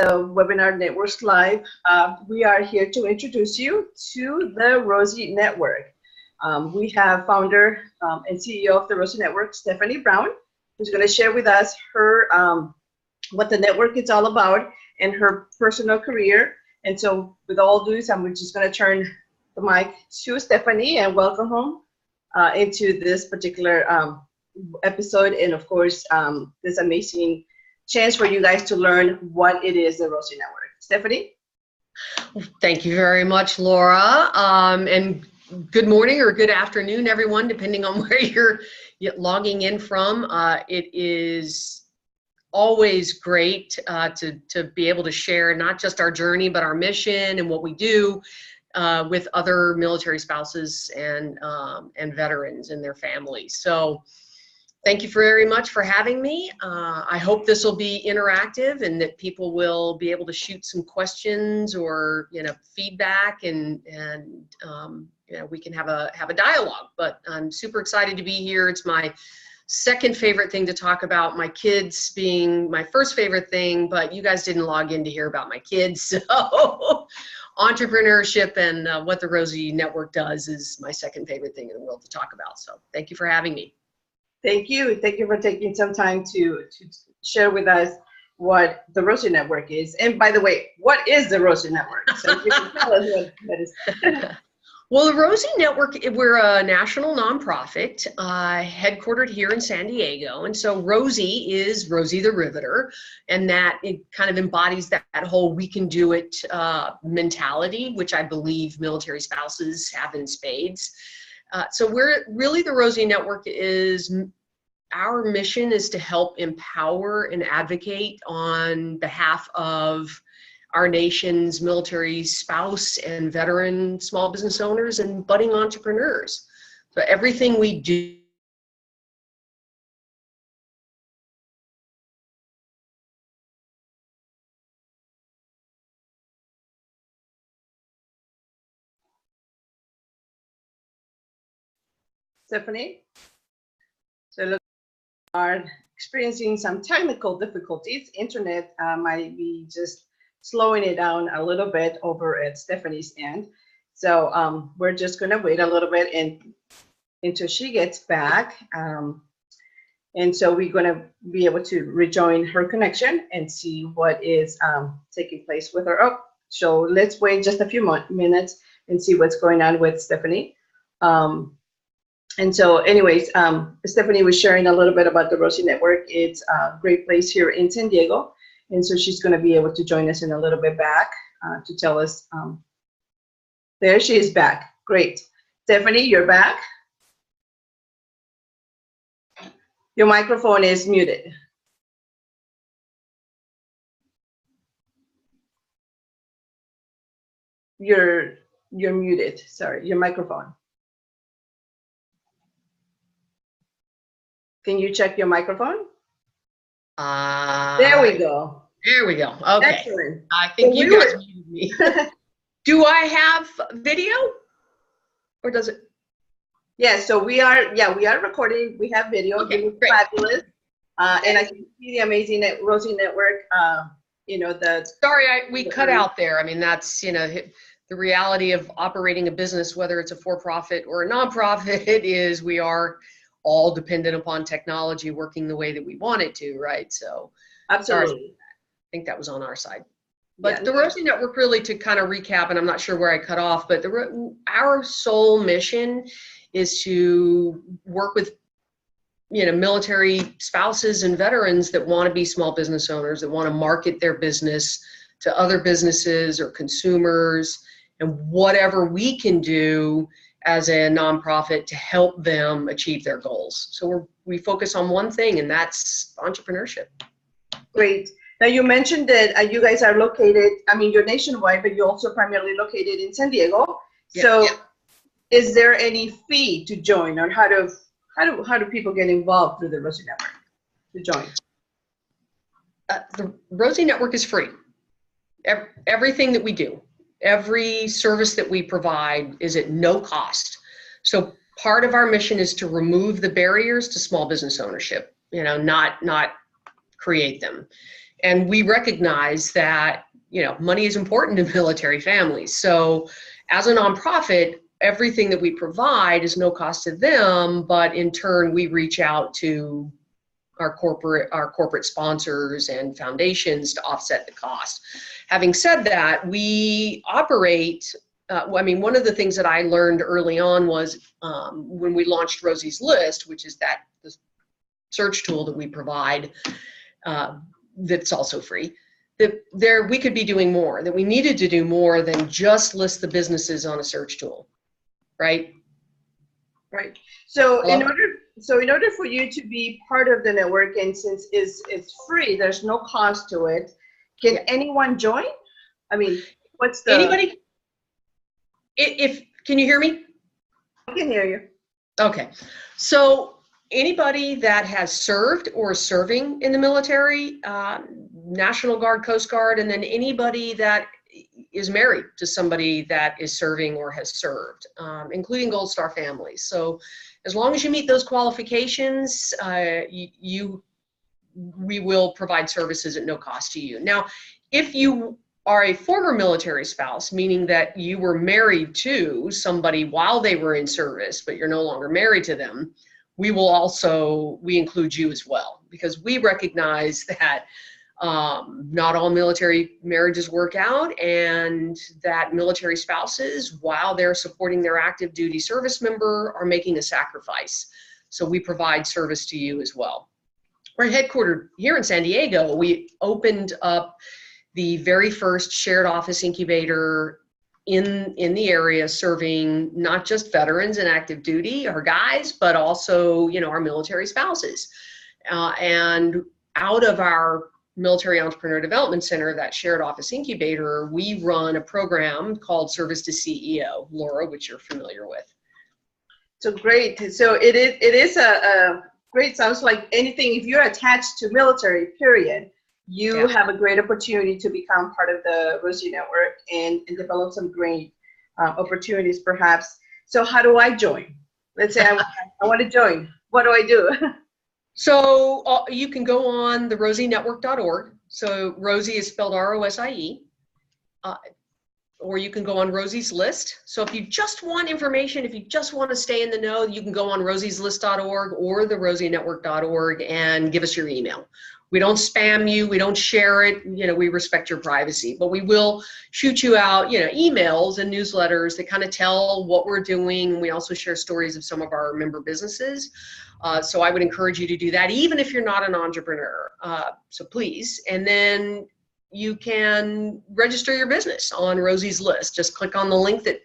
the webinar networks live. We are here to introduce you to the Rosie Network. We have founder and CEO of the Rosie Network, Stephanie Brown, who's going to share with us her what the network is all about and her personal career. And so with all due, I'm just going to turn the mic to Stephanie and welcome home into this particular episode. And of course, this amazing chance for you guys to learn what it is, the Rosie Network. Stephanie? Thank you very much, Laura. And good morning or good afternoon, everyone, depending on where you're logging in from. It is always great to be able to share not just our journey, but our mission and what we do with other military spouses and veterans and their families. So thank you very much for having me. I hope this will be interactive and that people will be able to shoot some questions or feedback and we can have a dialogue. But I'm super excited to be here. It's my second favorite thing to talk about, my kids being my first favorite thing, but you guys didn't log in to hear about my kids. So entrepreneurship and what the Rosie Network does is my second favorite thing in the world to talk about. So thank you for having me. Thank you. Thank you for taking some time to share with us what the Rosie Network is. And by the way, what is the Rosie Network? So you can tell us what that is. Well, the Rosie Network, we're a national nonprofit headquartered here in San Diego. And so Rosie is Rosie the Riveter, and that it kind of embodies that whole we can do it mentality, which I believe military spouses have in spades. So we're really, the Rosie Network is, our mission is to help empower and advocate on behalf of our nation's military spouse and veteran small business owners and budding entrepreneurs. So everything we do Stephanie? So look, we are experiencing some technical difficulties. Internet might be just slowing it down a little bit over at Stephanie's end. So we're just gonna wait a little bit until she gets back. And so we're gonna be able to rejoin her connection and see what is taking place with her. Oh, so let's wait just a few minutes and see what's going on with Stephanie. And so anyways, Stephanie was sharing a little bit about the Rosie Network. It's a great place here in San Diego. And so she's going to be able to join us in a little bit back to tell us. There she is back. Great. Stephanie, you're back. Your microphone is muted. You're muted. Sorry, your microphone. Can you check your microphone? There we go. There we go. Okay. Excellent. I think you guys muted me. Do I have video? Or does it? Yeah, so we are recording. We have video. Okay, it was fabulous. And I can see the amazing Rosie Network. Sorry, we cut out there. I mean, that's, the reality of operating a business, whether it's a for-profit or a nonprofit, is we are all dependent upon technology working the way that we want it to, right? So absolutely. Sorry, I think that was on our side. But the Rosie Network, really, to kind of recap, and I'm not sure where I cut off, but our sole mission is to work with military spouses and veterans that want to be small business owners, that want to market their business to other businesses or consumers, and whatever we can do as a nonprofit to help them achieve their goals. So we focus on one thing, and that's entrepreneurship. Great. Now you mentioned that you guys are located, you're nationwide, but you're also primarily located in San Diego. Yeah, so is there any fee to join, or how do people get involved through the Rosie Network to join? The Rosie Network is free. Everything that we do, every service that we provide is at no cost. So part of our mission is to remove the barriers to small business ownership, not create them. And we recognize that, money is important to military families. So as a nonprofit, everything that we provide is no cost to them, but in turn, we reach out to our corporate sponsors and foundations to offset the cost. Having said that, we operate, one of the things that I learned early on was when we launched Rosie's List, which is the search tool that we provide, that's also free, that we could be doing more, that we needed to do more than just list the businesses on a search tool, right? Right. So Hello? in order for you to be part of the network, and since it's free, there's no cost to it, can anyone join? I mean, what's the... Anybody? Can you hear me? I can hear you. Okay. So anybody that has served or is serving in the military, National Guard, Coast Guard, and then anybody that is married to somebody that is serving or has served, including Gold Star families. So as long as you meet those qualifications, we will provide services at no cost to you. Now, if you are a former military spouse, meaning that you were married to somebody while they were in service, but you're no longer married to them, we include you as well, because we recognize that not all military marriages work out, and that military spouses, while they're supporting their active duty service member, are making a sacrifice. So we provide service to you as well. We're headquartered here in San Diego. We opened up the very first shared office incubator in the area, serving not just veterans and active duty, our guys, but also, our military spouses. And out of our Military Entrepreneur Development Center, that shared office incubator, we run a program called Service to CEO, Laura, which you're familiar with. So great. So it is a great, sounds like anything, if you're attached to military, period, you have a great opportunity to become part of the Rosie Network and develop some great opportunities perhaps. So how do I join? Let's say I want to join. What do I do? So you can go on the rosienetwork.org. So Rosie is spelled R-O-S-I-E. Or you can go on Rosie's List. So if you just want information, if you just want to stay in the know, you can go on rosieslist.org or the rosienetwork.org and give us your email. We don't spam you. We don't share it. We respect your privacy, but we will shoot you out, emails and newsletters that kind of tell what we're doing. We also share stories of some of our member businesses. So I would encourage you to do that, even if you're not an entrepreneur. So please. And then you can register your business on Rosie's List. Just click on the link, the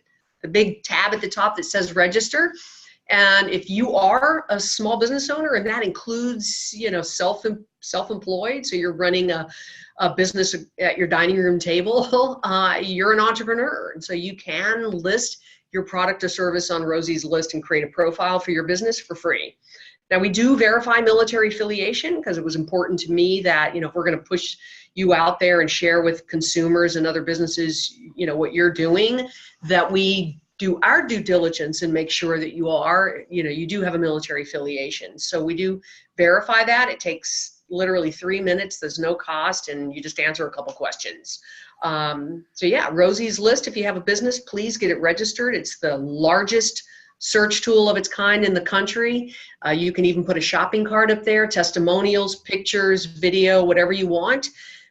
big tab at the top that says register. And if you are a small business owner, and that includes, self-employed, so you're running a business at your dining room table, you're an entrepreneur. And so you can list your product or service on Rosie's List and create a profile for your business for free. Now, we do verify military affiliation, because it was important to me that, if we're going to push you out there and share with consumers and other businesses, what you're doing, that we do our due diligence and make sure that you do have a military affiliation. So we do verify that. It takes literally 3 minutes. There's no cost, and you just answer a couple questions. So yeah, Rosie's List. If you have a business, please get it registered. It's the largest search tool of its kind in the country. You can even put a shopping cart up there, testimonials, pictures, video, whatever you want.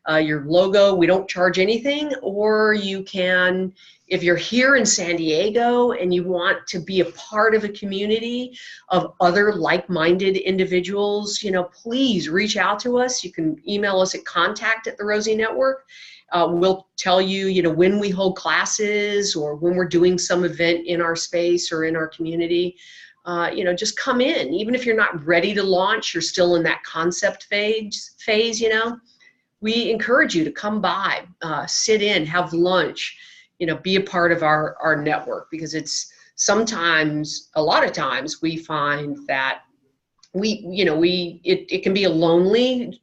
Your logo, we don't charge anything. Or you can, if you're here in San Diego and you want to be a part of a community of other like-minded individuals, please reach out to us. You can email us at contact@the-Rosie Network. We'll tell you, when we hold classes or when we're doing some event in our space or in our community. Just come in. Even if you're not ready to launch, you're still in that concept phase, we encourage you to come by, sit in, have lunch, be a part of our network, because it's a lot of times we find that it can be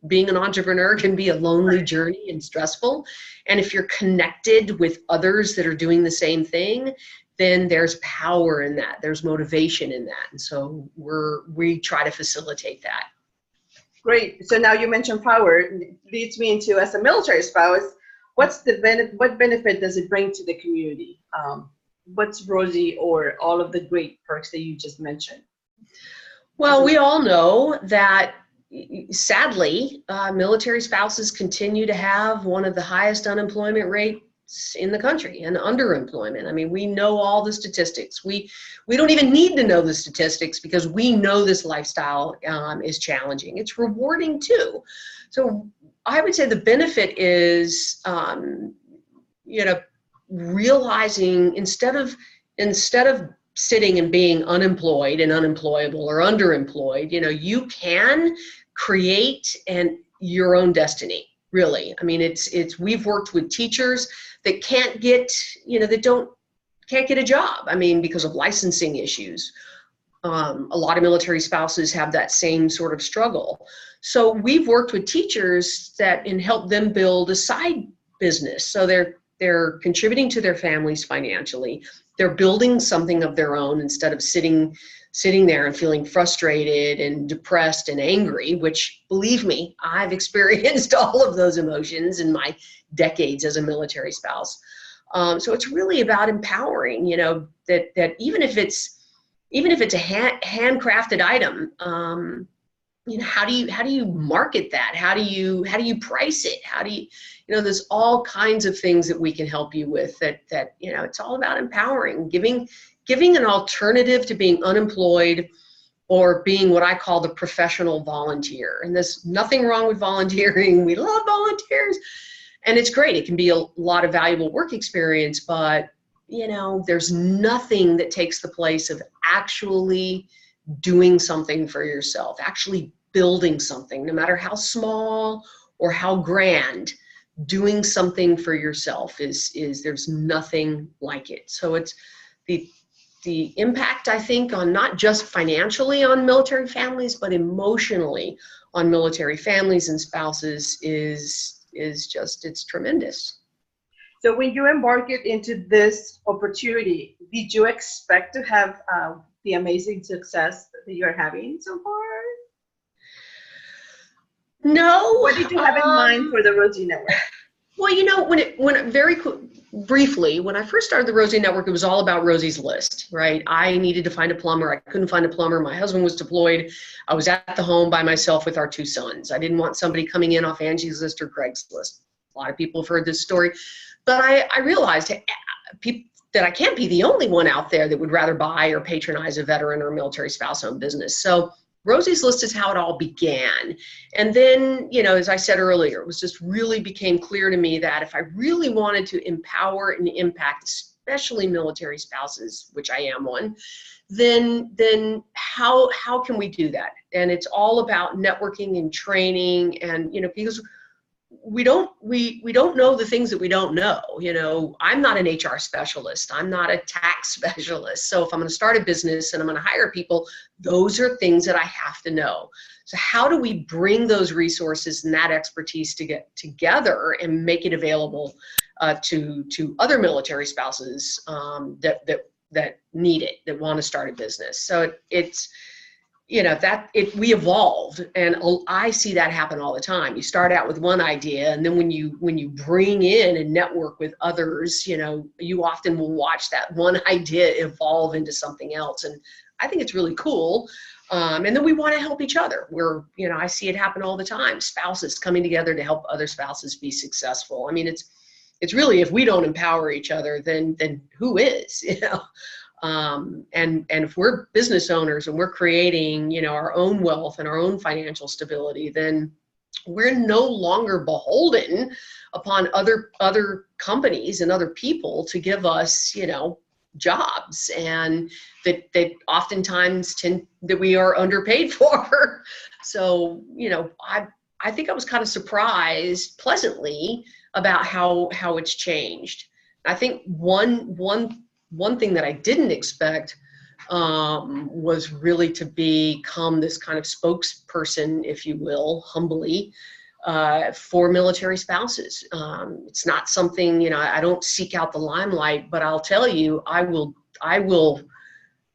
being an entrepreneur can be a lonely journey and stressful. And if you're connected with others that are doing the same thing, then there's power in that. There's motivation in that. And so we try to facilitate that. Great. So now you mentioned power. It leads me into, as a military spouse, what's the what benefit does it bring to the community? What's Rosie or all of the great perks that you just mentioned? Well, we all know that sadly, military spouses continue to have one of the highest unemployment rates in the country and underemployment. I mean, we know all the statistics. We don't even need to know the statistics because we know this lifestyle is challenging. It's rewarding too. So I would say the benefit is, realizing instead of sitting and being unemployed and unemployable or underemployed, you can create your own destiny, really. I mean, we've worked with teachers that can't get a job. I mean, because of licensing issues. A lot of military spouses have that same sort of struggle. So we've worked with teachers and helped them build a side business. So they're contributing to their families financially. They're building something of their own instead of sitting there and feeling frustrated and depressed and angry, which, believe me, I've experienced all of those emotions in my decades as a military spouse. So it's really about empowering, that even if it's a handcrafted item, how do you market that? How do you price it? There's all kinds of things that we can help you with that it's all about empowering, giving an alternative to being unemployed or being what I call the professional volunteer. And there's nothing wrong with volunteering. We love volunteers and it's great. It can be a lot of valuable work experience, but there's nothing that takes the place of actually doing something for yourself, actually building something, no matter how small or how grand. Doing something for yourself is there's nothing like it. So it's the impact, I think, on not just financially on military families, but emotionally on military families and spouses is it's tremendous. So when you embarked into this opportunity, did you expect to have the amazing success that you're having so far? No. What did you have in mind for the Rosie Network? Well, briefly, when I first started the Rosie Network, it was all about Rosie's List, right? I needed to find a plumber. I couldn't find a plumber. My husband was deployed. I was at the home by myself with our 2 sons. I didn't want somebody coming in off Angie's List or Craigslist. A lot of people have heard this story. But I realized that I can't be the only one out there that would rather buy or patronize a veteran or military spouse-owned business. So Rosie's List is how it all began. And then, as I said earlier, it was just really became clear to me that if I really wanted to empower and impact, especially military spouses, which I am one, then how can we do that? And it's all about networking and training and, because we don't know the things that we don't know. I'm not an HR specialist. I'm not a tax specialist. So if I'm going to start a business and I'm going to hire people, those are things that I have to know. So how do we bring those resources and that expertise to get together and make it available to other military spouses that need it, that want to start a business? So we evolved, and I see that happen all the time. You start out with one idea, and then when you bring in and network with others, you often will watch that one idea evolve into something else. And I think it's really cool. And then we want to help each other. I see it happen all the time. Spouses coming together to help other spouses be successful. I mean, it's really, if we don't empower each other, then who is, and if we're business owners and we're creating, our own wealth and our own financial stability, then we're no longer beholden upon other companies and other people to give us, jobs, and that oftentimes that we are underpaid for. So, I think I was kind of surprised pleasantly about how it's changed. I think one thing that I didn't expect was really to become this kind of spokesperson, if you will, humbly, for military spouses. It's not something, I don't seek out the limelight, but I'll tell you, I will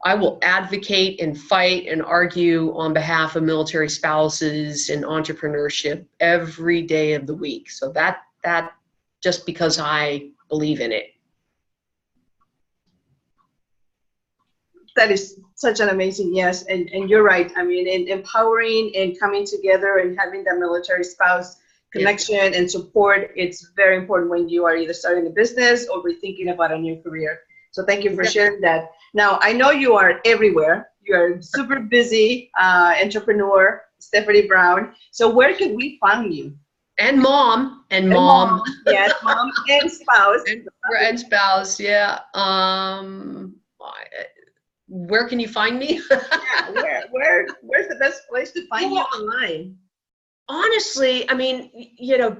I will advocate and fight and argue on behalf of military spouses and entrepreneurship every day of the week. So that just because I believe in it. That is such an amazing, yes, and you're right. I mean, in empowering and coming together and having that military spouse connection and support, it's very important when you are either starting a business or rethinking about a new career. So thank you for sharing that. Now, I know you are everywhere. You're a super busy entrepreneur, Stephanie Brown. So where can we find you? And mom. Yes, mom and spouse. and spouse, yeah. Where can you find me? Yeah, where's the best place to find you online? Honestly, I mean, you know,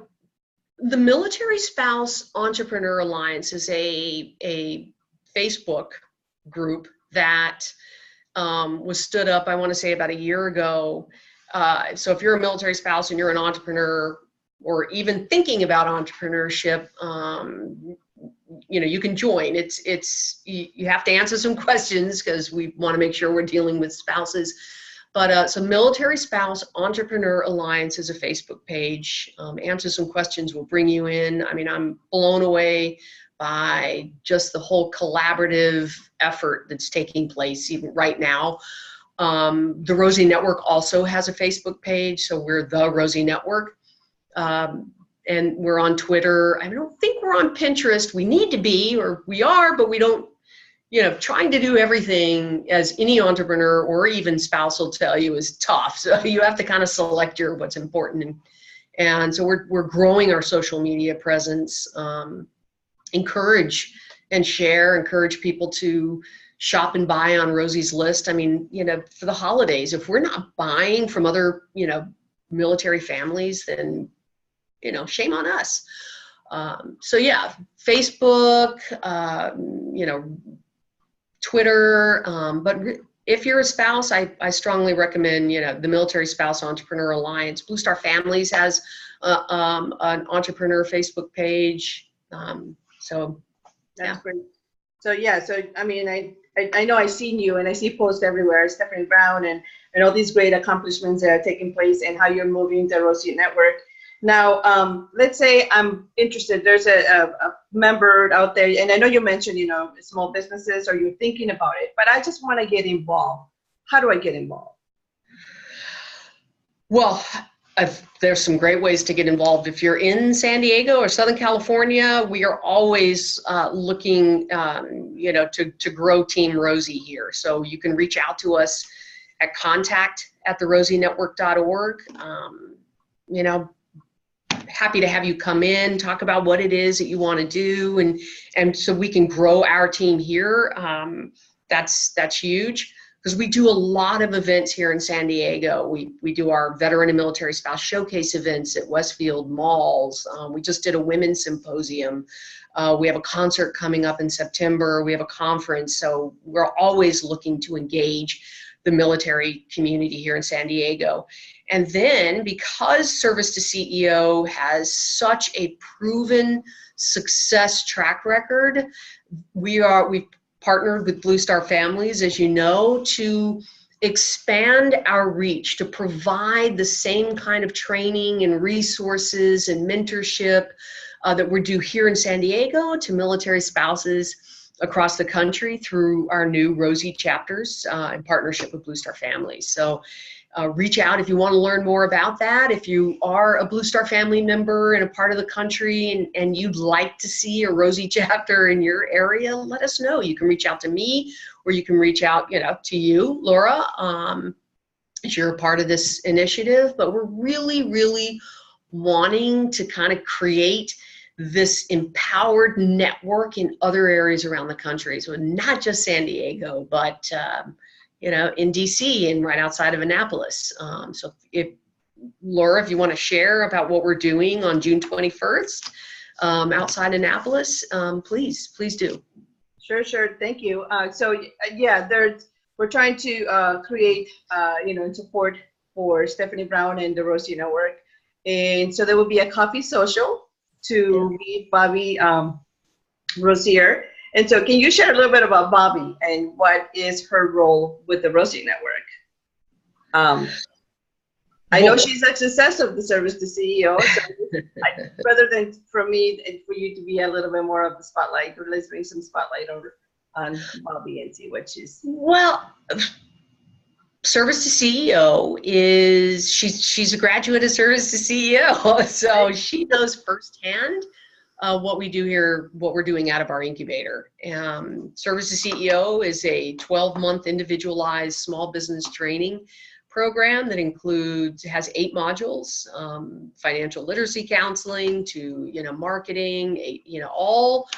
the Military Spouse Entrepreneur Alliance is a Facebook group that was stood up, I want to say about a year ago. So if you're a military spouse and you're an entrepreneur or even thinking about entrepreneurship, you know, you can join. You have to answer some questions because we want to make sure we're dealing with spouses. But so Military Spouse Entrepreneur Alliance is a Facebook page. Answer some questions, we'll bring you in. I mean, I'm blown away by just the whole collaborative effort that's taking place even right now. The Rosie Network also has a Facebook page, so we're the Rosie Network. And we're on Twitter. I don't think we're on Pinterest. We need to be, or we are, but we don't, you know, trying to do everything as any entrepreneur or even spouse will tell you is tough. So you have to kind of select what's important. And so we're growing our social media presence, encourage and share, encourage people to shop and buy on Rosie's list. I mean, you know, for the holidays, if we're not buying from other, you know, military families, then, you know, shame on us. So yeah, Facebook, you know, Twitter, but if you're a spouse, I strongly recommend, you know, the Military Spouse Entrepreneur Alliance. Blue Star Families has an entrepreneur Facebook page. So that's great. So yeah, so I mean, I know I've seen you and I see posts everywhere, Stephanie Brown, and all these great accomplishments that are taking place and how you're moving the Rosie Network. Now, let's say I'm interested. There's a member out there, and I know you mentioned, you know, small businesses, or you're thinking about it, but I just want to get involved. How do I get involved? Well, there's some great ways to get involved. If you're in San Diego or Southern California, we are always looking, you know, to grow Team Rosie here. So you can reach out to us at contact@therosienetwork.org. You know, happy to have you come in, talk about what it is that you want to do, and so we can grow our team here. That's huge, because we do a lot of events here in San Diego. We do our veteran and military spouse showcase events at Westfield malls. We just did a women's symposium. We have a concert coming up in September. We have a conference. So we're always looking to engage the military community here in San Diego. And then, because Service to CEO has such a proven success track record, we've partnered with Blue Star Families, as you know, to expand our reach, to provide the same kind of training and resources and mentorship that we do here in San Diego to military spouses across the country through our new Rosie chapters in partnership with Blue Star Families. So reach out if you want to learn more about that. If you are a Blue Star family member in a part of the country and you'd like to see a Rosie chapter in your area, let us know. You can reach out to me, or you can reach out, you know, to you, Laura, if you're a part of this initiative. But we're really, really wanting to kind of create this empowered network in other areas around the country. So not just San Diego, but you know, in DC and right outside of Annapolis. So Laura, if you want to share about what we're doing on June 21st outside Annapolis, please do. Sure. Thank you. So yeah, we're trying to create, you know, support for Stephanie Brown and the Rosie Network. And so there will be a coffee social to meet Bobby Rosier. And so can you share a little bit about Bobby and what is her role with the Rosie Network? I know she's a success of the service to CEO, so rather than for me and for you to be a little bit more of the spotlight, or let's bring some spotlight over on Bobby and see what she's. Well, Service to CEO is she's a graduate of Service to CEO, so she knows firsthand what we do here, what we're doing out of our incubator. Service to CEO is a 12-month individualized small business training program that has 8 modules, financial literacy counseling to marketing, all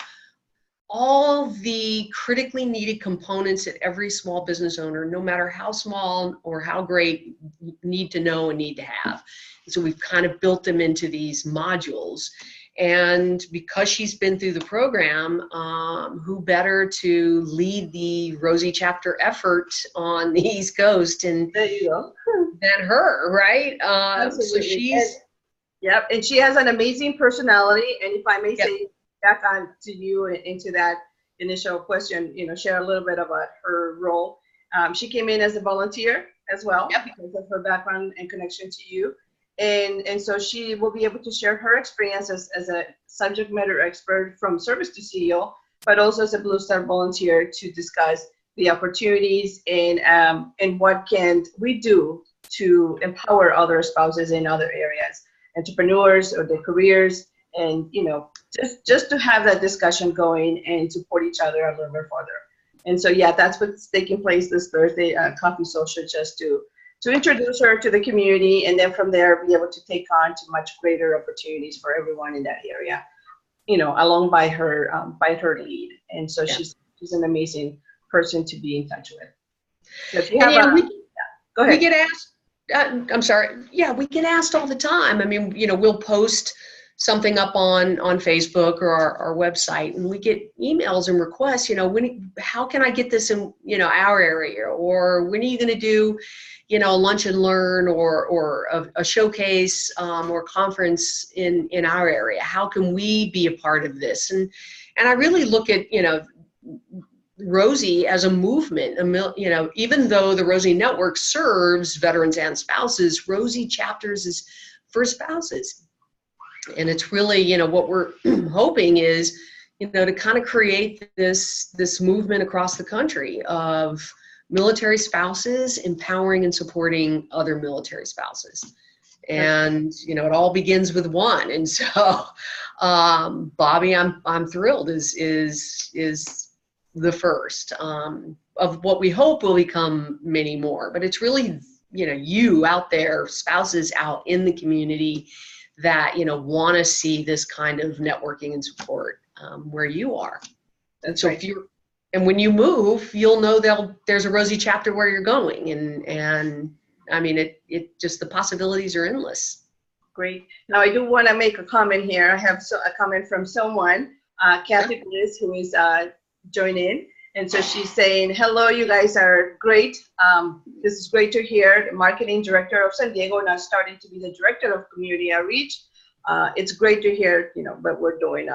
the critically needed components that every small business owner, no matter how small or how great, need to know and need to have. So we've kind of built them into these modules. And because she's been through the program, who better to lead the Rosie chapter effort on the East Coast and There you go. than her, right? So yep, and she has an amazing personality. And if I may say back on to you into that initial question, share a little bit about her role. She came in as a volunteer as well because of her background and connection to you. And so she will be able to share her experience as a subject matter expert from Service to CEO, but also as a Blue Star volunteer to discuss the opportunities and what can we do to empower other spouses in other areas, entrepreneurs or their careers, and just to have that discussion going and support each other a little bit further. And so that's what's taking place this Thursday, Coffee Social, just to introduce her to the community, and then from there be able to take on to much greater opportunities for everyone in that area, along by her lead. And so she's an amazing person to be in touch with. So if you have go ahead. We get asked, I'm sorry. Yeah, we get asked all the time. I mean, we'll post something up on Facebook or our website, and we get emails and requests, how can I get this in, our area? Or when are you going to do, lunch and learn or a showcase or conference in our area? How can we be a part of this? And I really look at, Rosie as a movement, even though the Rosie Network serves veterans and spouses, Rosie Chapters is for spouses. And it's really, what we're hoping is, to kind of create this movement across the country of military spouses empowering and supporting other military spouses. And, it all begins with one. And so, Bobby, I'm thrilled is the first of what we hope will become many more. But it's really, you out there, spouses out in the community that want to see this kind of networking and support where you are. And so and when you move, you'll know there's a Rosie chapter where you're going, and I mean it just, the possibilities are endless. Great. Now I do want to make a comment here. I have a comment from someone, Kathy Bliss, who is joining. And so she's saying, hello, you guys are great. This is great to hear. The marketing director of San Diego now starting to be the director of community outreach. It's great to hear, what we're doing,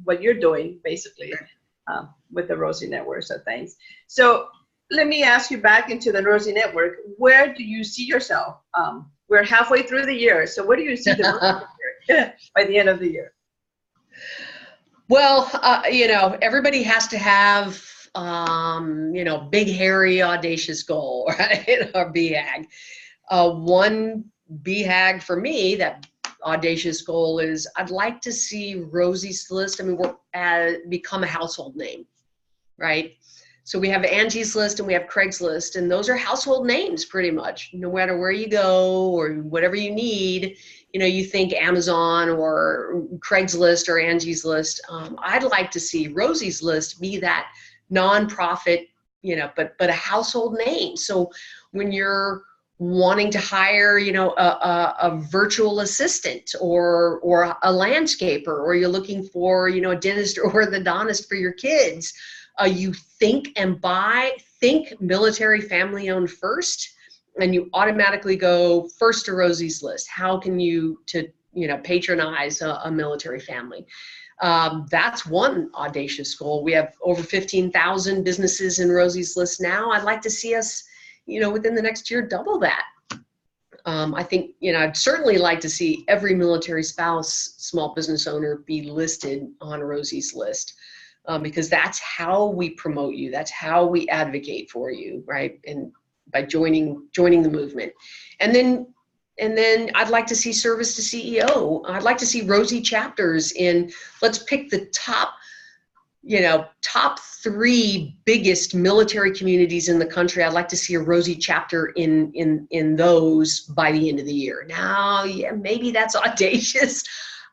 what you're doing, basically, with the Rosie Network. So thanks. So let me ask you back into the Rosie Network. Where do you see yourself? We're halfway through the year. So where do you see the Rosie Network by the end of the year? Well, everybody has to have big, hairy, audacious goal, right? Or BHAG. One BHAG for me, that audacious goal is I'd like to see Rosie's List. I mean, become a household name, right? So we have Angie's List and we have Craigslist, and those are household names pretty much. No matter where you go or whatever you need, you think Amazon or Craigslist or Angie's List. I'd like to see Rosie's List be that nonprofit, but a household name. So when you're wanting to hire, a virtual assistant or a landscaper, or you're looking for, a dentist or orthodontist for your kids, you think military family owned first, and you automatically go first to Rosie's List. How can you patronize a military family? That's one audacious goal. We have over 15,000 businesses in Rosy's list now. I'd like to see us, within the next year, double that. I think, I'd certainly like to see every military spouse, small business owner be listed on Rosy's list, because that's how we promote you. That's how we advocate for you, right? And by joining the movement. And then I'd like to see service to CEO. I'd like to see Rosie chapters in, let's pick the top 3 biggest military communities in the country. I'd like to see a Rosie chapter in those by the end of the year. Now, yeah, maybe that's audacious.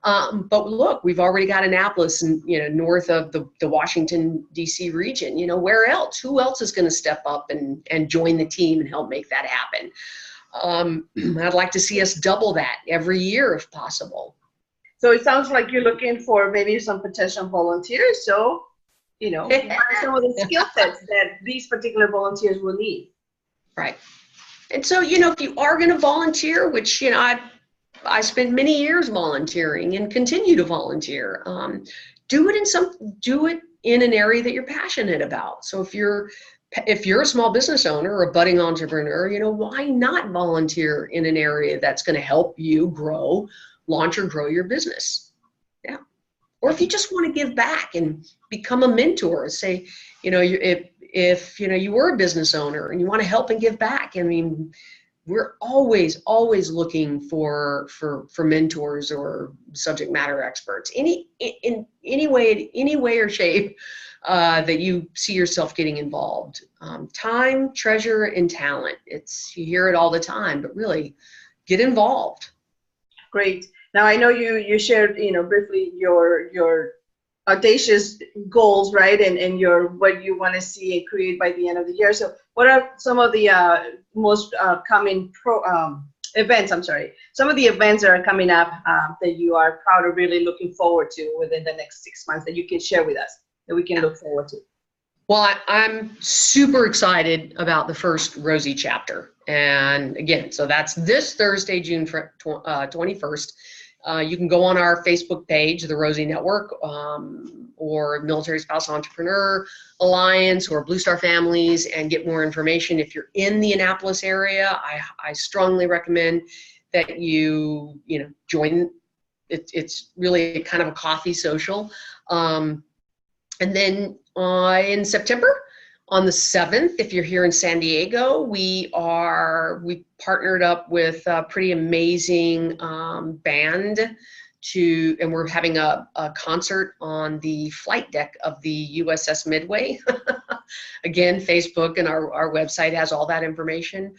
But look, we've already got Annapolis and, north of the Washington, D.C. region. Where else? Who else is going to step up and join the team and help make that happen? I'd like to see us double that every year if possible. So it sounds like you're looking for maybe some potential volunteers. So, what are some of the skill sets that these particular volunteers will need? Right. And so, if you are going to volunteer, which, I spent many years volunteering and continue to volunteer, do it in an area that you're passionate about. So if you're a small business owner or a budding entrepreneur, why not volunteer in an area that's going to help you launch or grow your business? Yeah. Or if you just want to give back and become a mentor, say, if you were a business owner and you want to help and give back, we're always looking for mentors or subject matter experts, in any way or shape that you see yourself getting involved. Time, treasure, and talent. You hear it all the time, but really get involved. Great. Now I know you shared briefly your audacious goals, right? And what you want to see and create by the end of the year. So what are some of the most coming events? Some of the events that are coming up that you are proud of, really looking forward to within the next 6 months that you can share with us, that we can look forward to. Well, I'm super excited about the first Rosie chapter. And again, so that's this Thursday, June 21st. You can go on our Facebook page, the Rosie Network, or Military Spouse Entrepreneur Alliance, or Blue Star Families, and get more information. If you're in the Annapolis area, I strongly recommend that you join. It's really kind of a coffee social. And then in September, on the 7th, if you're here in San Diego, we partnered up with a pretty amazing band and we're having a concert on the flight deck of the USS Midway. Again, Facebook and our website has all that information.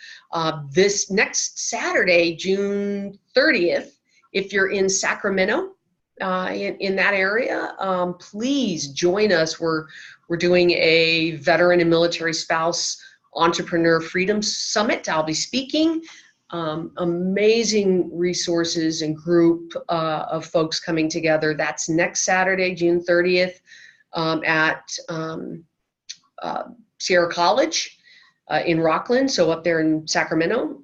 This next Saturday, June 30th, if you're in Sacramento, in that area, please join us. We're doing a veteran and military spouse entrepreneur freedom summit. I'll be speaking. Amazing resources and group of folks coming together. That's next Saturday, June 30th, at Sierra College in Rockland, so up there in Sacramento.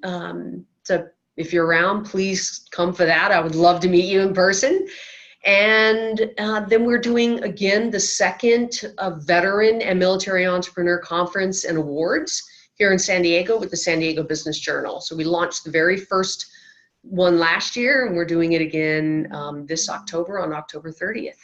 So if you're around, please come for that. I would love to meet you in person. And then we're doing, again, the second Veteran and Military Entrepreneur Conference and Awards here in San Diego with the San Diego Business Journal. So we launched the very first one last year, and we're doing it again this October, on October 30th.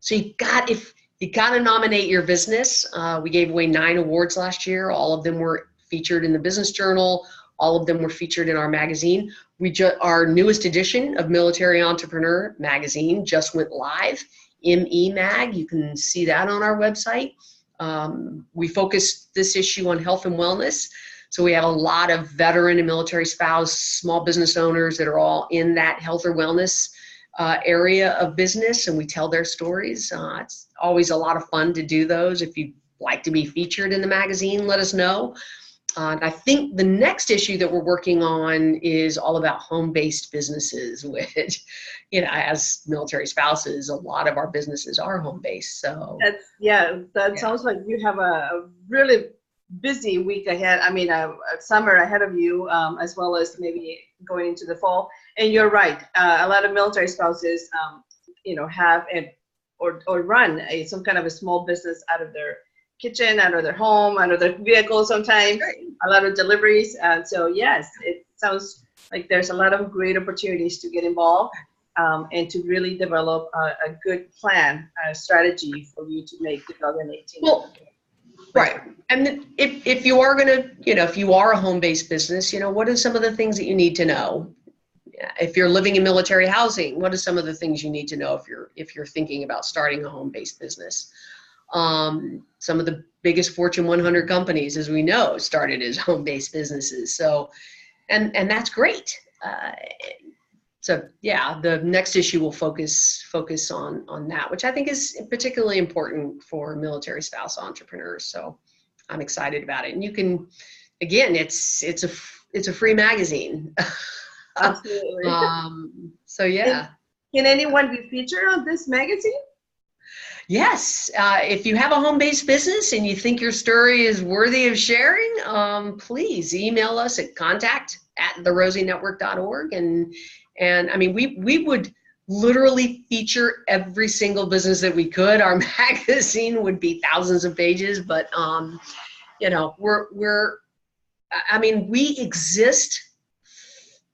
So if you got to nominate your business. We gave away 9 awards last year. All of them were featured in the Business Journal. All of them were featured in our magazine. Our newest edition of Military Entrepreneur magazine just went live, ME Mag. You can see that on our website. We focus this issue on health and wellness. So we have a lot of veteran and military spouse, small business owners that are all in that health or wellness area of business, and we tell their stories. It's always a lot of fun to do those. If you'd like to be featured in the magazine, let us know. And I think the next issue that we're working on is all about home-based businesses, which, as military spouses, a lot of our businesses are home-based. So that sounds like you have a really busy week ahead. I mean, a summer ahead of you, as well as maybe going into the fall. And you're right. A lot of military spouses, have or run some kind of a small business out of their kitchen, out of their home, out of their vehicle sometimes, a lot of deliveries. And so, yes, it sounds like there's a lot of great opportunities to get involved and to really develop a good plan, a strategy for you to make 2018. Well, right. And if you are going to, if you are a home-based business, what are some of the things that you need to know? If you're living in military housing, what are some of the things you need to know if you're thinking about starting a home-based business? Some of the biggest Fortune 100 companies, as we know, started as home-based businesses. So, and that's great. So yeah, the next issue will focus on that, which I think is particularly important for military spouse entrepreneurs. So I'm excited about it. And you can, again, it's a free magazine. Absolutely. So yeah. Can anyone be featured on this magazine? Yes. If you have a home-based business and you think your story is worthy of sharing, please email us at contact@therosienetwork.org. And I mean, we would literally feature every single business that we could. Our magazine would be thousands of pages, but we exist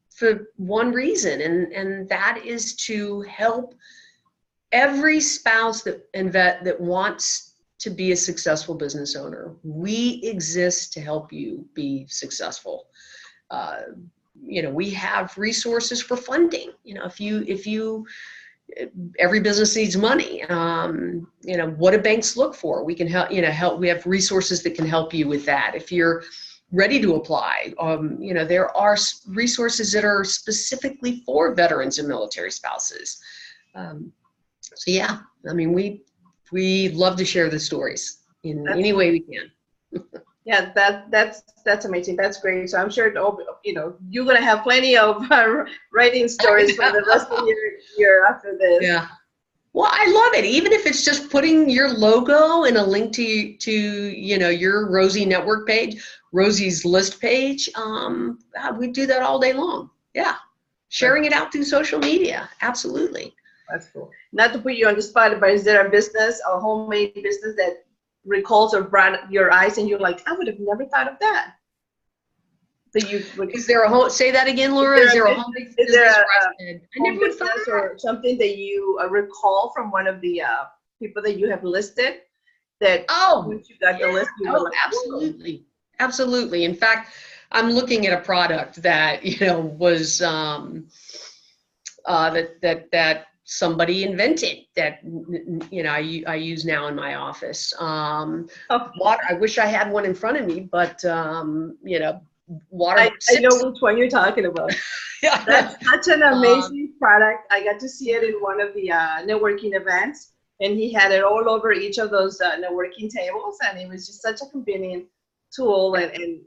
for one reason, and that is to help every spouse and vet that wants to be a successful business owner. We exist to help you be successful. We have resources for funding. Every business needs money. What do banks look for? We can help. We have resources that can help you with that. If you're ready to apply, there are resources that are specifically for veterans and military spouses. So yeah, I mean, we love to share the stories in any way we can. Yeah, that's amazing. That's great. So I'm sure you're gonna have plenty of writing stories for the rest of your year after this. Yeah. Well, I love it. Even if it's just putting your logo and a link to your Rosie Network page, Rosie's list page. We do that all day long. Yeah. Sharing it out through social media. Absolutely. That's cool. Not to put you on the spot, but is there a business, a homemade business that recalls or brought your eyes and you're like, I would have never thought of that? So is there say that again, Laura? Is there a home business? Is there a business or something that you recall from one of the people that you have listed that once you got the list, you were like, absolutely. Whoa. Absolutely. In fact, I'm looking at a product that, was that somebody invented that, I use now in my office. Water, I wish I had one in front of me, but, water. I know which one you're talking about. Yeah, that's such an amazing product. I got to see it in one of the networking events, and he had it all over each of those networking tables, and it was just such a convenient tool and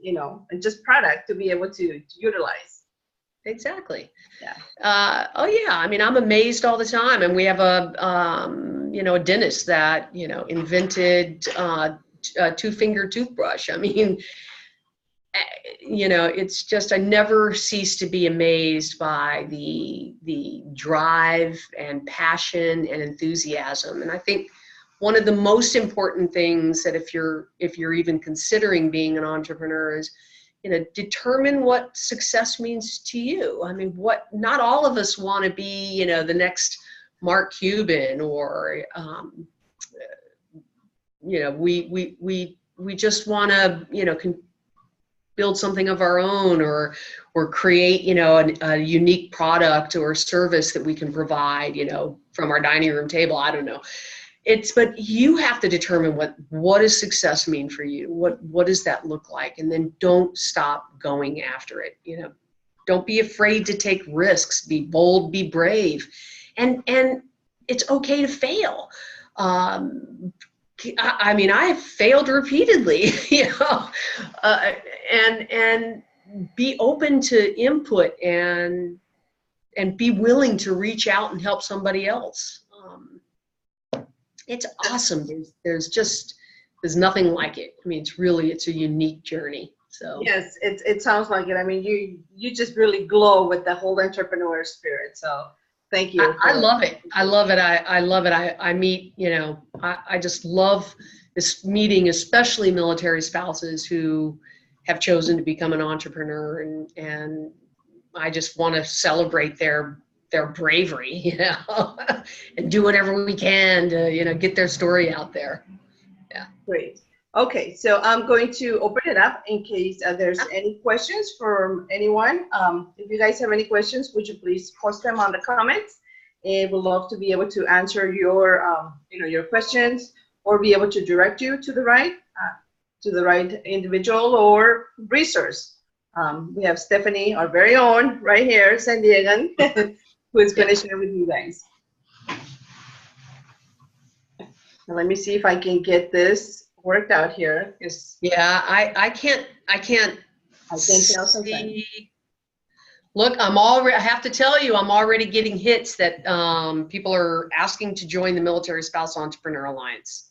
just product to be able to utilize. Exactly. Yeah. I mean, I'm amazed all the time, and we have a dentist that invented a two-finger toothbrush. I mean, it's just, I never cease to be amazed by the drive and passion and enthusiasm. And I think one of the most important things that if you're even considering being an entrepreneur is, determine what success means to you. I mean, not all of us want to be, the next Mark Cuban or, we just want to, build something of our own or create, a unique product or service that we can provide, from our dining room table. I don't know. But you have to determine what does success mean for you? What does that look like? And then don't stop going after it. Don't be afraid to take risks, be bold, be brave. And it's okay to fail. I mean, I have failed repeatedly, and be open to input and be willing to reach out and help somebody else. It's awesome. There's nothing like it. I mean, it's a unique journey. So yes, it sounds like it. I mean, you just really glow with the whole entrepreneur spirit. So Thank you. I love it. I love it. I love it. I meet, I just love this meeting, especially military spouses who have chosen to become an entrepreneur, and I just want to celebrate their bravery, and do whatever we can to, get their story out there. Yeah. Great. Okay, so I'm going to open it up in case there's any questions from anyone. If you guys have any questions, would you please post them on the comments? And we'd love to be able to answer your, your questions, or be able to direct you to the right individual or resource. We have Stephanie, our very own, right here, San Diego, who is going to share with you guys. Now, let me see if I can get this worked out here. Yeah, I can't tell something. Look, I have to tell you, I'm already getting hits that people are asking to join the Military Spouse Entrepreneur Alliance.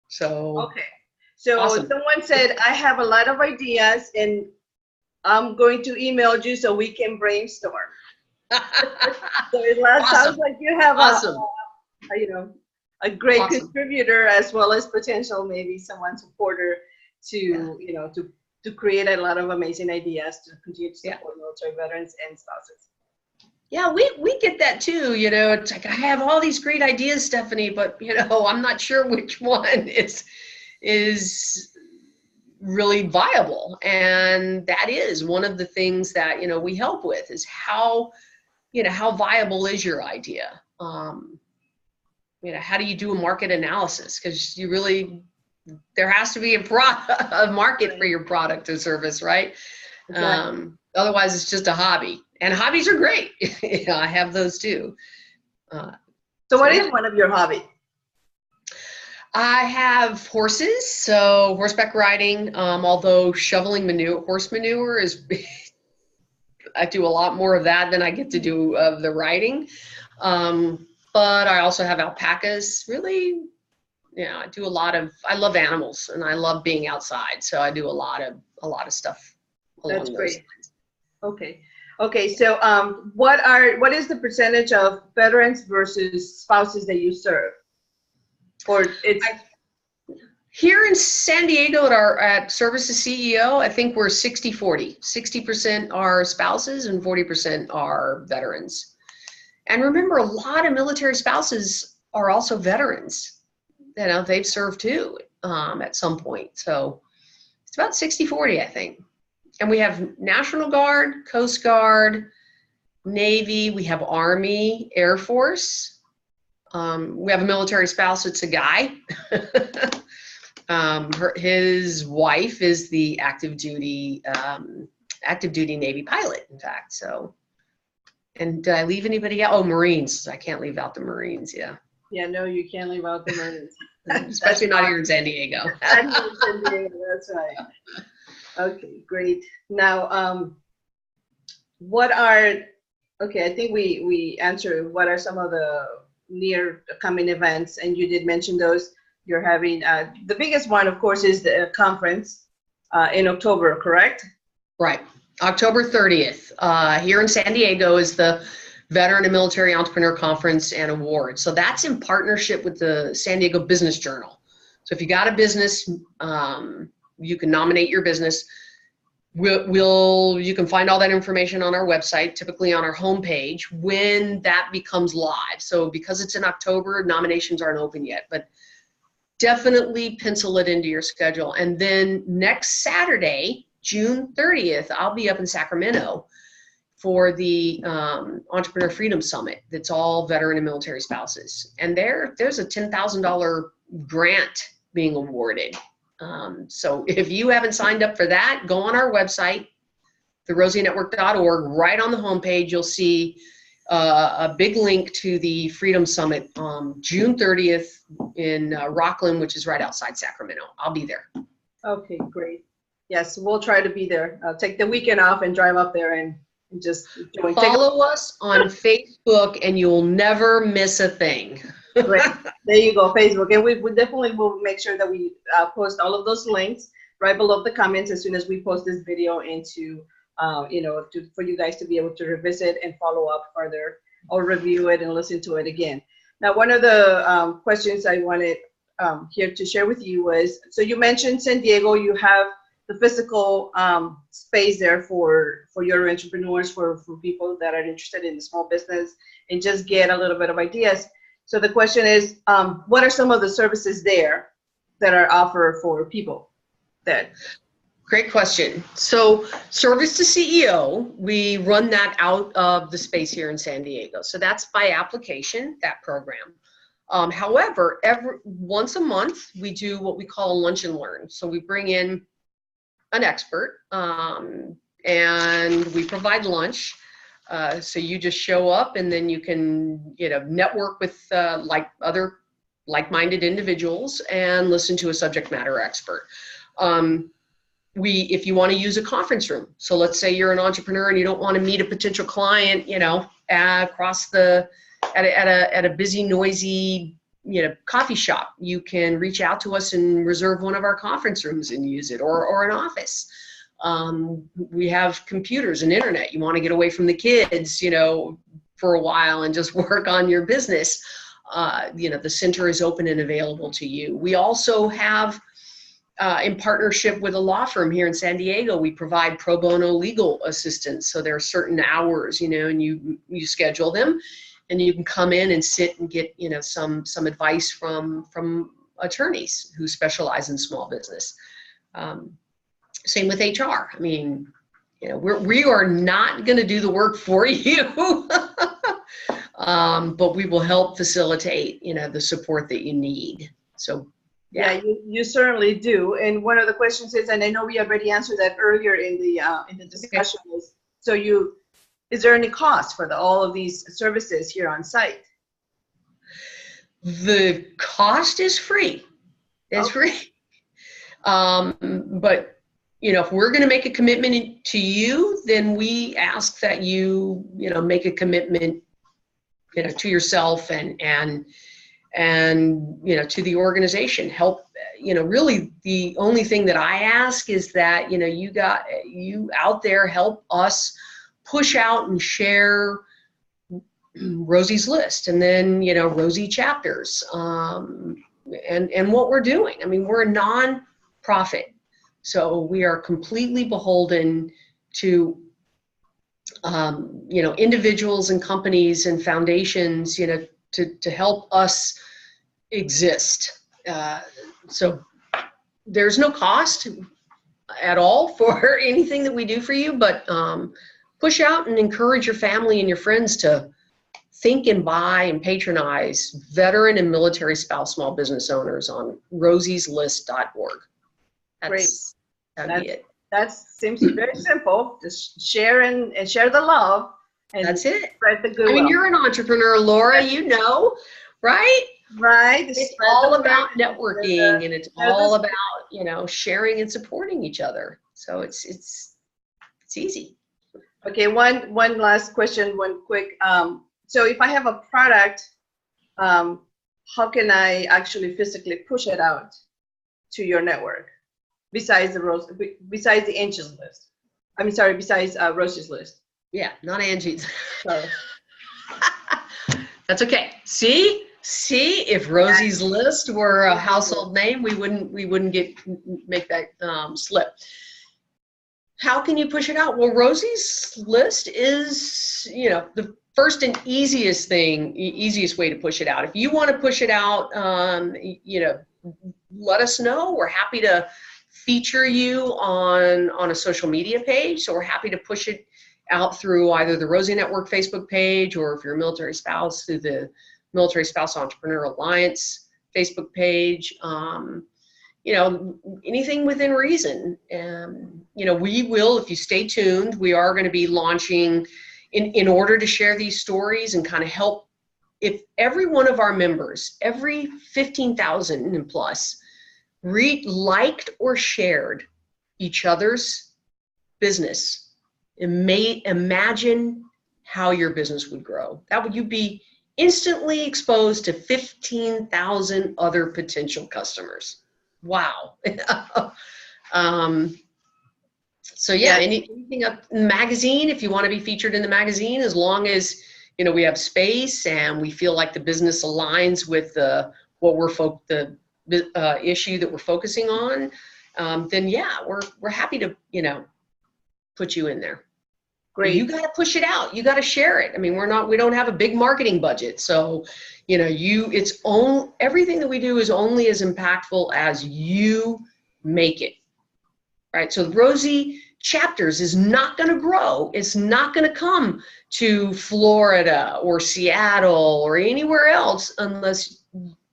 So okay, so awesome. Someone said, I have a lot of ideas and I'm going to email you so we can brainstorm. So it sounds like you have a great contributor, as well as potential maybe someone supporter to to create a lot of amazing ideas to continue to support military veterans and spouses. Yeah, we get that too. It's like, I have all these great ideas, Stephanie, but I'm not sure which one is really viable. And that is one of the things that we help with, is how viable is your idea. How do you do a market analysis? Because there has to be a market for your product or service, right? Exactly. Otherwise, it's just a hobby. And hobbies are great. I have those too. So what is one of your hobbies? I have horses, so horseback riding, although shoveling horse manure is, I do a lot more of that than I get to do of the riding. But I also have alpacas. Really, I do I love animals and I love being outside. So I do a lot of stuff along those lines. Okay. So what is the percentage of veterans versus spouses that you serve? Or here in San Diego at Services CEO, I think we're 60-40. 60% are spouses and 40% are veterans. And remember, a lot of military spouses are also veterans. They've served too at some point. So it's about 60-40, I think. And we have National Guard, Coast Guard, Navy, we have Army, Air Force. We have a military spouse, it's a guy. His wife is the active duty Navy pilot, in fact. So, and did I leave anybody out? Oh, Marines. I can't leave out the Marines. Yeah. Yeah, no, you can't leave out the Marines. Especially not here in San Diego. That's right. Okay, great. Now, I think we answered what are some of the near coming events, and you did mention those. You're having the biggest one, of course, is the conference in October, correct? Right. October 30th here in San Diego is the Veteran and Military Entrepreneur Conference and Award. So that's in partnership with the San Diego Business Journal. So if you got a business, you can nominate your business. You can find all that information on our website, typically on our homepage, when that becomes live. So because it's in October, nominations aren't open yet, but definitely pencil it into your schedule. And then next Saturday, June 30th, I'll be up in Sacramento for the Entrepreneur Freedom Summit. That's all veteran and military spouses. And there's a $10,000 grant being awarded. So if you haven't signed up for that, go on our website, therosienetwork.org. Right on the homepage, you'll see a big link to the Freedom Summit June 30th in Rockland, which is right outside Sacramento. I'll be there. Okay, great. Yes, we'll try to be there. I'll take the weekend off and drive up there and just join. Follow us on Facebook and you'll never miss a thing. Great. There you go, Facebook. And we definitely will make sure that we post all of those links right below the comments as soon as we post this video into, for you guys to be able to revisit and follow up further or review it and listen to it again. Now, one of the questions I wanted here to share with you was, so you mentioned San Diego, you have the physical space there for your entrepreneurs, for people that are interested in the small business and just get a little bit of ideas. So the question is, what are some of the services there that are offered for people that? Great question. So Service to CEO, we run that out of the space here in San Diego. So that's by application, that program. However, once a month, we do what we call a lunch and learn. So we bring in an expert and we provide lunch. So you just show up and then you can, network with other like-minded individuals and listen to a subject matter expert. If you want to use a conference room, so let's say you're an entrepreneur and you don't want to meet a potential client, across at a busy, noisy, coffee shop, you can reach out to us and reserve one of our conference rooms and use it, or an office. We have computers and internet. You want to get away from the kids, for a while and just work on your business. The center is open and available to you. We also have, in partnership with a law firm here in San Diego, we provide pro bono legal assistance. So there are certain hours, and you schedule them, and you can come in and sit and get, some advice from attorneys who specialize in small business. Same with HR. I mean, we are not going to do the work for you, but we will help facilitate, the support that you need. So. Yeah, you certainly do. And one of the questions is, and I know we already answered that earlier in the discussion, is, so is there any cost for all of these services here on site? The cost is free. It's free. But if we're going to make a commitment to you, then we ask that you make a commitment to yourself and to the organization. Help, really the only thing that I ask is that, you out there help us push out and share Rosie's List, and then, Rosie Chapters, and what we're doing. I mean, we're a non-profit, so we are completely beholden to, individuals and companies and foundations, to help us exist. So there's no cost at all for anything that we do for you, but push out and encourage your family and your friends to think and buy and patronize veteran and military spouse small business owners on rosieslist.org. Great. That'd be it. That seems very simple. Just share and share the love. And that's it. Spread the goodwill. I mean, you're an entrepreneur, Laura, right? Right. It's all about networking, and it's all about, sharing and supporting each other. So it's easy. Okay, one last question, one quick. So if I have a product, how can I actually physically push it out to your network besides the Angie's list? Besides Rosie's list. Yeah, not Angie's. Sorry. That's okay. See, if Rosie's List were a household name, we wouldn't make that slip. How can you push it out? Well, Rosie's List is, the first and easiest way to push it out. If you want to push it out, let us know. We're happy to feature you on a social media page. So we're happy to push it out through either the Rosie Network Facebook page, or if you're a military spouse, through the Military Spouse Entrepreneur Alliance Facebook page. Anything within reason. We will, if you stay tuned, we are going to be launching in order to share these stories and kind of help. If every one of our members, every 15,000 and plus, liked or shared each other's business, imagine how your business would grow. You'd be instantly exposed to 15,000 other potential customers. Wow. So yeah, anything up in the magazine, if you want to be featured in the magazine, as long as you know, we have space and we feel like the business aligns with the issue that we're focusing on, then yeah, we're happy to, you know, put you in there. But you Great. got to push it out. You got to share it. I mean, we don't have a big marketing budget. So, you know, everything that we do is only as impactful as you make it, right? So Rosie Chapters is not going to grow. It's not going to come to Florida or Seattle or anywhere else unless,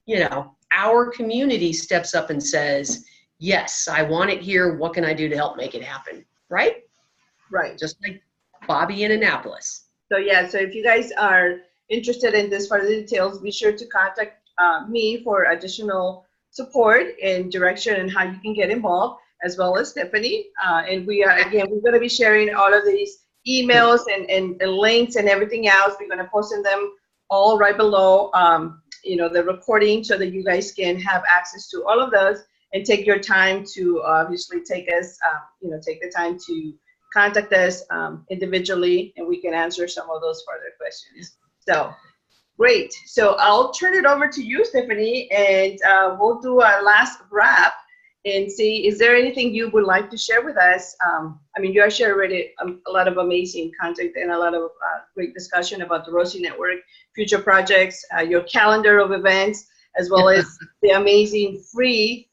you know, our community steps up and says, yes, I want it here. What can I do to help make it happen? Right? Right. Just like Bobby in Annapolis. So yeah, so if you guys are interested in this further details, be sure to contact me for additional support and direction and how you can get involved, as well as Stephanie. And we're going to be sharing all of these emails and links and everything else. We're going to post them all right below, you know, the recording, so that you guys can have access to all of those and take your time to obviously take the time to contact us individually, and we can answer some of those further questions. So great. So I'll turn it over to you, Stephanie, and we'll do our last wrap and see, is there anything you would like to share with us? I mean, you are sharing already a lot of amazing content and a lot of great discussion about the Rosie Network, future projects, your calendar of events, as well as the amazing free,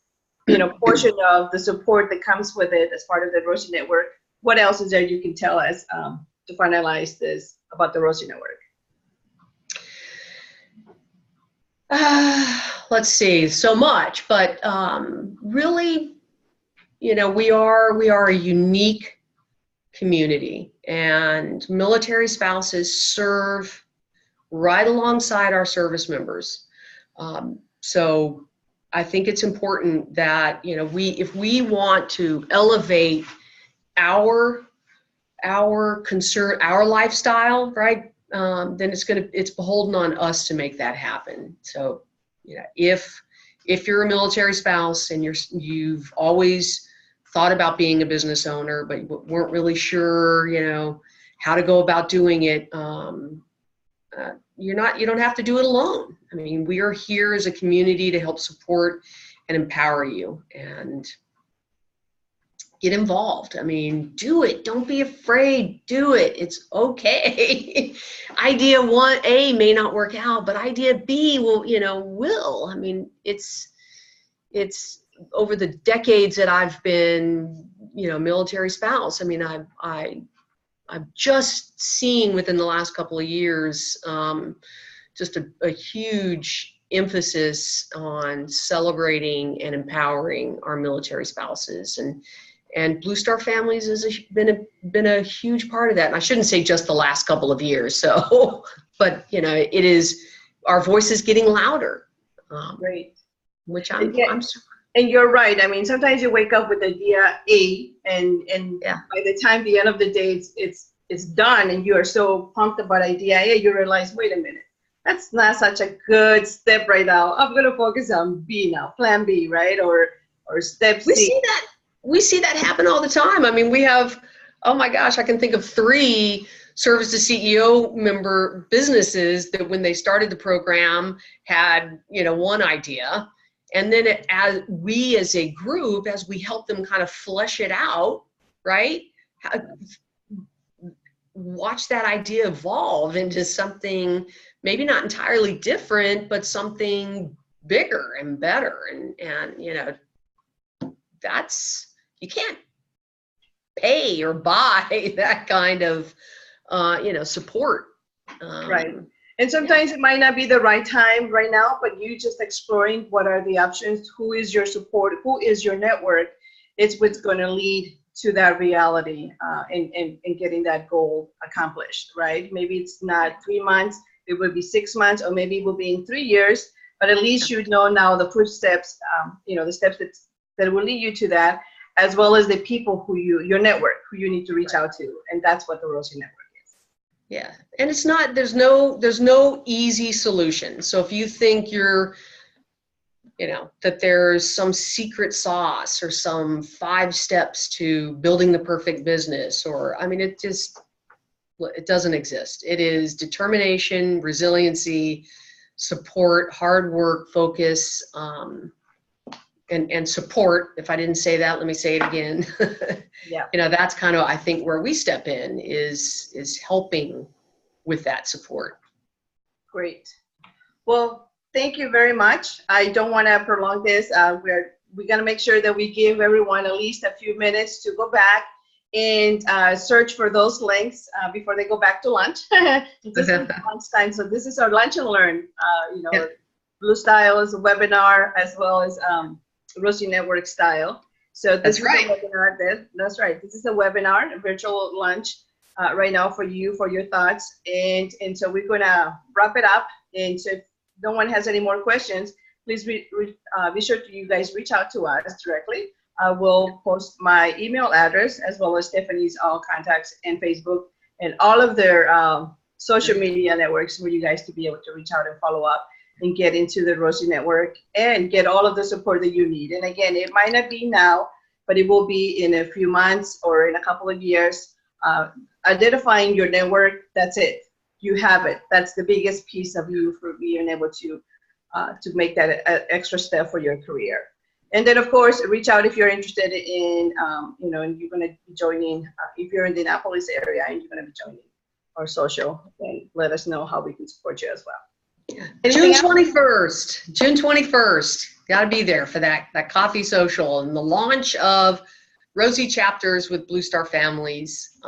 you know, portion of the support that comes with it as part of the Rosie Network. What else is there you can tell us to finalize this about the Rosie Network? Let's see, so much, but really, you know, we are a unique community, and military spouses serve right alongside our service members. So I think it's important that, you know, if we want to elevate our concern, our lifestyle, right? Then it's beholden on us to make that happen. So, you know, if you're a military spouse and you've always thought about being a business owner, but weren't really sure, you know, how to go about doing it, you don't have to do it alone. I mean, we are here as a community to help support and empower you, and get involved. I mean, do it. Don't be afraid. Do it. It's okay. Idea 1A may not work out, but idea B will. I mean, it's over the decades that I've been, you know, military spouse. I mean, I've just seen within the last couple of years, just a huge emphasis on celebrating and empowering our military spouses, and Blue Star Families has been a huge part of that. And I shouldn't say just the last couple of years. So, but you know, our voice is getting louder. Great. Which I'm super. And you're right. I mean, sometimes you wake up with idea A, and by the time the end of the day it's done, and you are so pumped about idea A, you realize, wait a minute, that's not such a good step right now. I'm going to focus on B now, plan B, right? Or step C. We see that happen all the time. I mean, we have, oh my gosh, I can think of 3 service to CEO member businesses that when they started the program had, you know, one idea. And then as a group, as we help them kind of flesh it out, right? Watch that idea evolve into something maybe not entirely different, but something bigger and better. And you know, you can't pay or buy that kind of, you know, support. Right. And sometimes it might not be the right time right now, but you just exploring what are the options, who is your support, who is your network, it's what's going to lead to that reality and getting that goal accomplished, right? Maybe it's not 3 months, it will be 6 months, or maybe it will be in 3 years, but at least you know now the footsteps, you know, the steps that will lead you to that, as well as the people your network, who you need to reach out to. And that's what the Rosie Network is. Yeah. And it's not, there's no easy solution. So if you think you know, that there's some secret sauce or some 5 steps to building the perfect business, or, I mean, It doesn't exist. It is determination, resiliency, support, hard work, focus, and support. If I didn't say that, let me say it again. Yeah. You know, that's kind of, I think, where we step in is helping with that support. Great. Well, thank you very much. I don't want to prolong this. We're going to make sure that we give everyone at least a few minutes to go back and search for those links before they go back to lunch. This is lunchtime, so this is our lunch and learn. You know, Yeah. Blue Style is a webinar as well as Rosie Network Style. So this That's right. is a webinar. That's right. This is a webinar, a virtual lunch right now for you, for your thoughts, and so we're gonna wrap it up. And so if no one has any more questions, please be sure to you guys reach out to us directly. I will post my email address as well as Stephanie's all contacts and Facebook and all of their social media networks for you guys to be able to reach out and follow up and get into the Rosie Network and get all of the support that you need. And again, it might not be now, but it will be in a few months or in a couple of years. Identifying your network, that's it. You have it. That's the biggest piece of you for being able to make that extra step for your career. And then, of course, reach out if you're interested in, you know, and you're going to be joining, if you're in the Annapolis area and you're going to be joining our social, then let us know how we can support you as well. June 21st, June 21st, got to be there for that coffee social and the launch of Rosie Chapters with Blue Star families.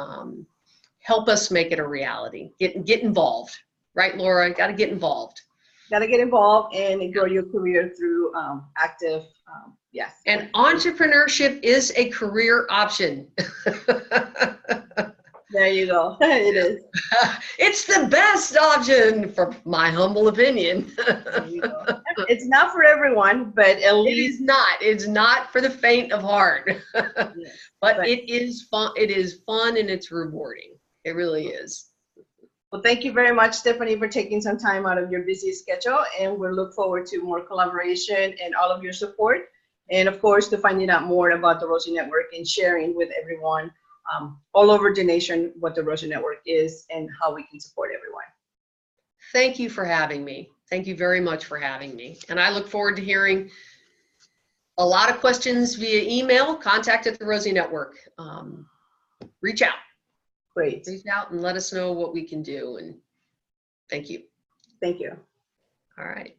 Help us make it a reality. Get involved, right, Laura? Got to get involved. Got to get involved and grow your career through active, yes. And entrepreneurship is a career option. There you go. It is. It's the best option, for my humble opinion. There you go. It's not for everyone, but at least It's not for the faint of heart. yes, but it is fun. It is fun and it's rewarding. It really is. Well, thank you very much, Stephanie, for taking some time out of your busy schedule, and we look forward to more collaboration and all of your support, and of course to finding out more about the Rosie Network and sharing with everyone all over the nation what the Rosie Network is and how we can support everyone. Thank you for having me. Thank you very much for having me. And I look forward to hearing a lot of questions via email, contact at the Rosie Network. Reach out. Great. Reach out and let us know what we can do. And thank you. Thank you. All right.